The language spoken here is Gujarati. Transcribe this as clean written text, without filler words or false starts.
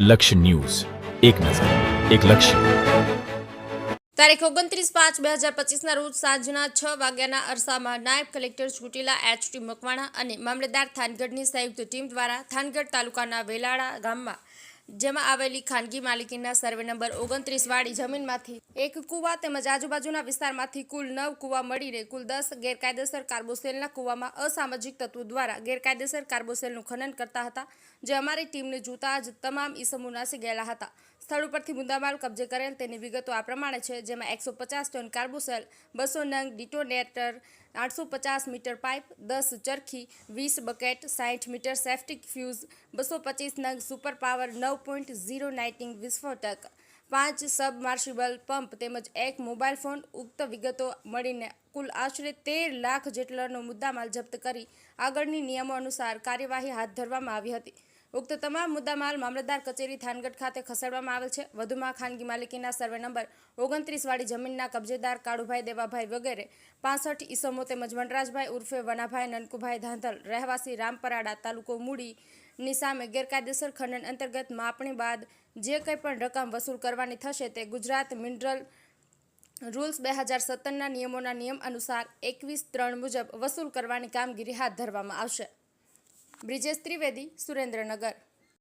લક્ષ્ય ન્યૂઝ, એક નજર, એક લક્ષ્ય. તારીખ 29/5/2025ના રોજ સાંજના 6 વાગ્યાના અરસામાં નાયબ કલેક્ટર ચોટીલા એચ.ટી. મકવાણા અને મામલતદાર થાનગઢની સંયુક્ત ટીમ દ્વારા થાનગઢ તાલુકાના વેલાળા ગામમાં જેમાં આવેલી ખાનગી માલિકીના સર્વે નંબર 29 વાળી જમીનમાંથી એક કૂવા તેમજ આજુબાજુના વિસ્તારમાંથી કુલ 9 કૂવા મળીને કુલ 10 ગેરકાયદેસર કાર્બોસેલના કૂવામાં અસામાજિક તત્વો દ્વારા ગેરકાયદેસર કાર્બોસેલનું ખનન કરતા હતા, જે અમારી ટીમને જોતા જ તમામ ઈસમો નાસી ગયેલા હતા. સ્થળ ઉપરથી મુદ્દામાલ કબજે કરેલ તેની વિગતો આ પ્રમાણે છે, જેમાં 150 ટન કાર્બોસેલ, 200 નંગ ડિટોનેટર, 850 મીટર પાઇપ, 10 ચરખી, 20 બકેટ, 60 મીટર સેફ્ટિક ફ્યુઝ, 225 નંગ સુપર પાવર 9.0 નાઇટિંગ વિસ્ફોટક, 5 સબમાર્શિબલ પંપ તેમજ એક મોબાઈલ ફોન. ઉક્ત વિગતો મળીને કુલ આશરે 13 લાખ જેટલાનો મુદ્દામાલ જપ્ત કરી આગળની નિયમો અનુસાર કાર્યવાહી હાથ ધરવામાં આવી હતી. ઉક્ત તમામ મુદ્દામાલ મામલતદાર કચેરી થાનગઢ ખાતે ખસેડવામાં આવેલ છે. વધુમાં ખાનગી માલિકીના સર્વે નંબર 29 વાળી જમીનના કબજેદાર કાળુભાઈ દેવાભાઈ વગેરે 65 ઈસમો તેમજ વનરાજભાઈ ઉર્ફે વનાભાઈ નનકુભાઈ ધાંધલ રહેવાસી રામપરાડા તાલુકો મૂડી ની સામે ગેરકાયદેસર ખનન અંતર્ગત માપણી બાદ જે કંઈ પણ રકમ વસૂલ કરવાની થશે તે ગુજરાત મિનરલ રૂલ્સ 2017ના નિયમોના નિયમ અનુસાર 21(3) મુજબ વસૂલ કરવાની કામગીરી હાથ ધરવામાં આવશે. બ્રિજેશ ત્રિવેદી, સુરેન્દ્રનગર.